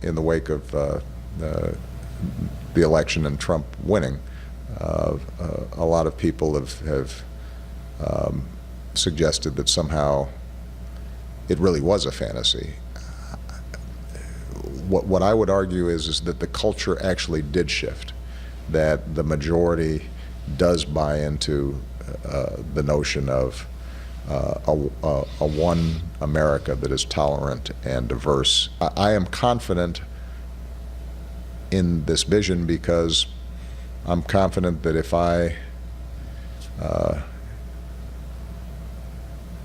in the wake of the election and Trump winning, a lot of people have suggested that somehow it really was a fantasy. What I would argue is that the culture actually did shift, that the majority does buy into the notion of a one America that is tolerant and diverse. I am confident in this vision because I'm confident that if I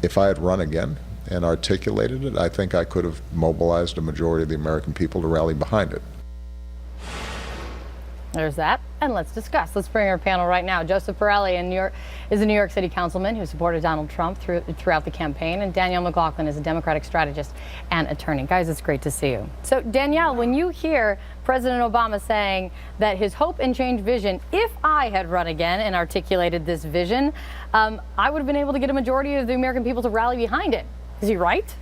had run again and articulated it, I think I could have mobilized a majority of the American people to rally behind it. There's that, and let's discuss. Let's bring our panel right now. Joseph Pirelli is a New York City councilman who supported Donald Trump throughout the campaign, and Danielle McLaughlin is a Democratic strategist and attorney. Guys, it's great to see you. So, Danielle, when you hear President Obama saying that his hope and change vision, if I had run again and articulated this vision, I would have been able to get a majority of the American people to rally behind it. Is he right?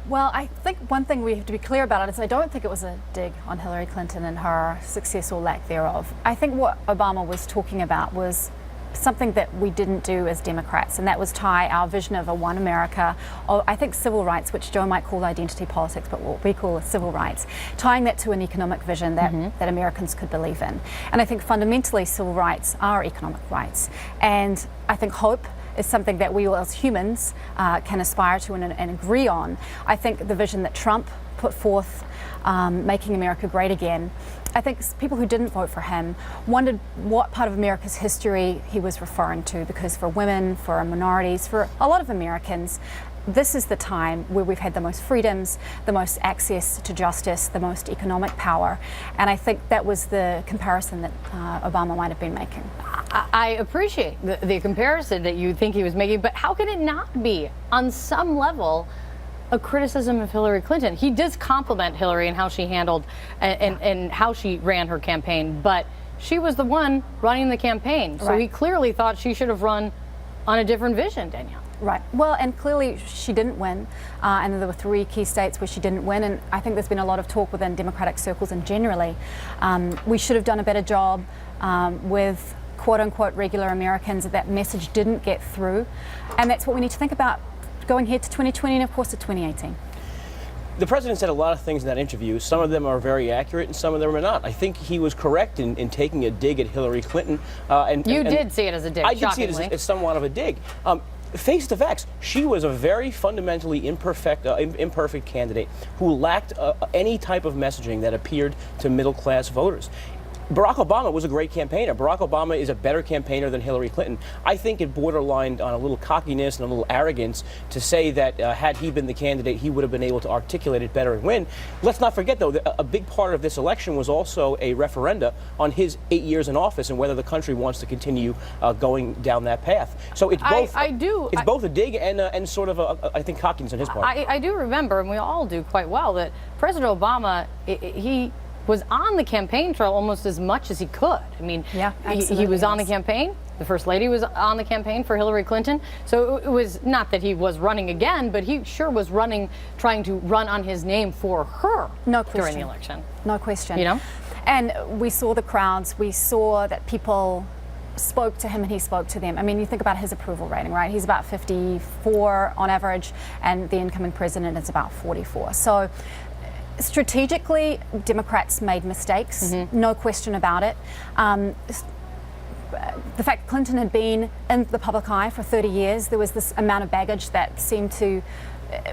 Well, I think one thing we have to be clear about is I don't think it was a dig on Hillary Clinton and her success or lack thereof. I think what Obama was talking about was something that we didn't do as Democrats, and that was tie our vision of a one America, or I think civil rights, which Joe might call identity politics, but what we call civil rights, tying that to an economic vision that, that Americans could believe in. And I think fundamentally civil rights are economic rights. And I think hope is something that we all as humans can aspire to and agree on. I think the vision that Trump put forth, making America great again, I think people who didn't vote for him wondered what part of America's history he was referring to, because for women, for minorities, for a lot of Americans, this is the time where we've had the most freedoms, the most access to justice, the most economic power. And I think that was the comparison that Obama might have been making. I appreciate the comparison that you think he was making, but how can it not be, on some level, a criticism of Hillary Clinton? He does compliment Hillary and how she handled and how she ran her campaign, but she was the one running the campaign. So he clearly thought she should have run on a different vision, Danielle. Right. Well, and clearly she didn't win, and there were 3 key states where she didn't win, and I think there's been a lot of talk within Democratic circles and generally. We should have done a better job with quote-unquote regular Americans. That message didn't get through, and that's what we need to think about going ahead to 2020 and of course to 2018. The president said a lot of things in that interview. Some of them are very accurate and some of them are not. I think he was correct in taking a dig at Hillary Clinton. You did see it as a dig, I did see it as somewhat of a dig. Face the facts. She was a very fundamentally imperfect candidate who lacked any type of messaging that appeared to middle-class voters. Barack Obama was a great campaigner. Barack Obama is a better campaigner than Hillary Clinton. I think it borderlined on a little cockiness and a little arrogance to say that had he been the candidate, he would have been able to articulate it better and win. Let's not forget, though, that a big part of this election was also a referenda on his 8 years in office and whether the country wants to continue going down that path. So it's both. It's both a dig and sort of I think cockiness on his part. I do remember, and we all do quite well, that President Obama, he was on the campaign trail almost as much as he could. I mean, he was on the campaign. The First Lady was on the campaign for Hillary Clinton. So it was not that he was running again, but he sure was trying to run on his name for her during the election. No question. You know? And we saw the crowds. We saw that people spoke to him and he spoke to them. I mean, you think about his approval rating, right? He's about 54 on average, and the incoming president is about 44. So strategically, Democrats made mistakes, no question about it. The fact Clinton had been in the public eye for 30 years, there was this amount of baggage that seemed to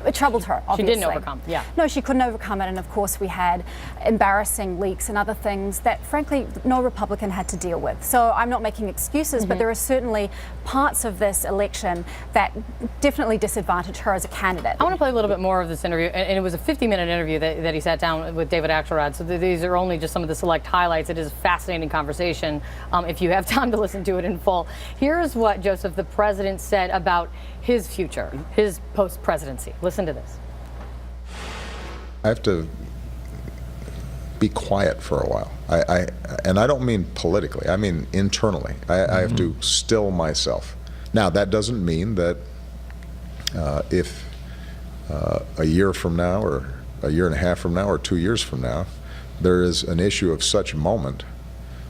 it troubled her, obviously. She didn't overcome, No, she couldn't overcome it, and of course we had embarrassing leaks and other things that, frankly, no Republican had to deal with. So I'm not making excuses, but there are certainly parts of this election that definitely disadvantaged her as a candidate. I want to play a little bit more of this interview, and it was a 50-minute interview that he sat down with David Axelrod, so these are only just some of the select highlights. It is a fascinating conversation if you have time to listen to it in full. Here's what, Joseph, the president said about his future, his post-presidency. Listen to this. I have to be quiet for a while. And I don't mean politically, I mean internally. I have to still myself. Now, that doesn't mean that if a year from now, or a year and a half from now, or 2 years from now, there is an issue of such moment,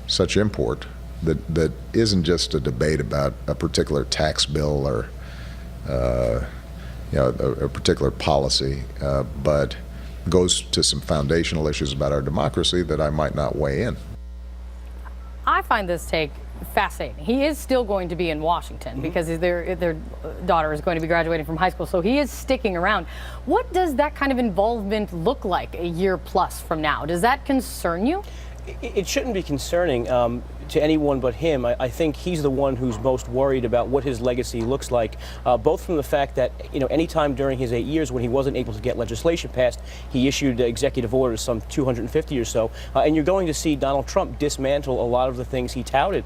such import, that isn't just a debate about a particular tax bill or a particular policy, but goes to some foundational issues about our democracy that I might not weigh in. I find this take fascinating. He is still going to be in Washington because their daughter is going to be graduating from high school, so he is sticking around. What does that kind of involvement look like a year plus from now? Does that concern you? It shouldn't be concerning to anyone but him. I think he's the one who's most worried about what his legacy looks like, both from the fact that, any time during his 8 years when he wasn't able to get legislation passed, he issued executive orders, some 250 or so, and you're going to see Donald Trump dismantle a lot of the things he touted.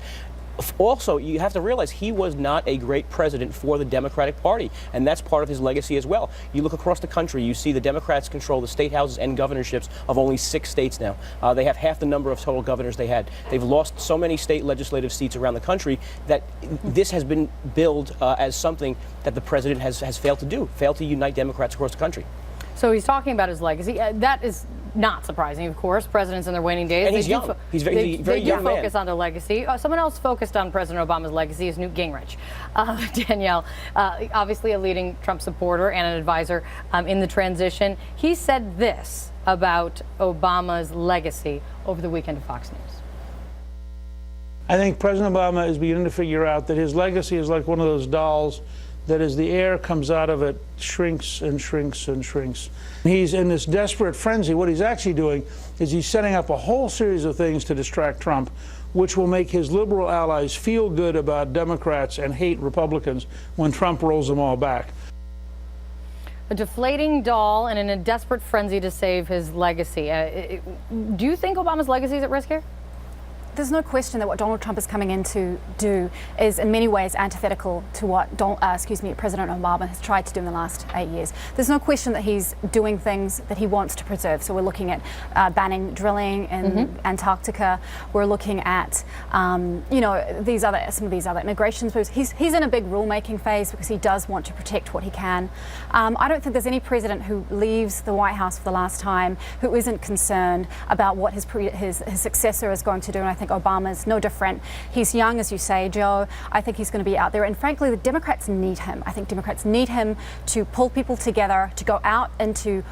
Also, you have to realize he was not a great president for the Democratic Party, and that's part of his legacy as well. You look across the country, you see the Democrats control the state houses and governorships of only 6 states now. They have half the number of total governors they had. They've lost so many state legislative seats around the country that this has been billed as something that the president has failed to do, failed to unite Democrats across the country. So he's talking about his legacy. That is not surprising, of course. Presidents in their waning days. And he's young. He's very young man. They do focus on their legacy. Someone else focused on President Obama's legacy is Newt Gingrich. Danielle, obviously a leading Trump supporter and an advisor in the transition. He said this about Obama's legacy over the weekend at Fox News. I think President Obama is beginning to figure out that his legacy is like one of those dolls that as the air comes out of it, shrinks and shrinks and shrinks. He's in this desperate frenzy. What he's actually doing is he's setting up a whole series of things to distract Trump, which will make his liberal allies feel good about Democrats and hate Republicans when Trump rolls them all back. A deflating doll and in a desperate frenzy to save his legacy. Do you think Obama's legacy is at risk here? There's no question that what Donald Trump is coming in to do is in many ways antithetical to what President Obama has tried to do in the last 8 years. There's no question that he's doing things that he wants to preserve. So we're looking at banning drilling in Antarctica. We're looking at some of these other immigration moves. He's in a big rulemaking phase because he does want to protect what he can. I don't think there's any president who leaves the White House for the last time who isn't concerned about what his successor is going to do. And I think Obama's no different. He's young, as you say, Joe. I think he's going to be out there. And frankly, the Democrats need him. I think Democrats need him to pull people together, to go out into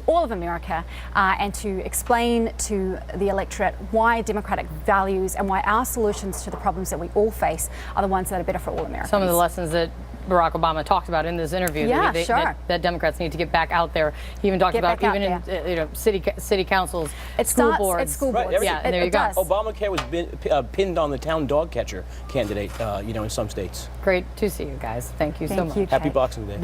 all of America and to explain to the electorate why democratic values and why our solutions to the problems that we all face are the ones that are better for all Americans. Some of the lessons that Barack Obama talked about in this interview that Democrats need to get back out there. He even talked about even in city councils, school boards. It's school boards. Yeah, and there you go. Obamacare was pinned on the town dog catcher candidate, in some states. Great to see you guys. Thank you so much. Happy Boxing Day.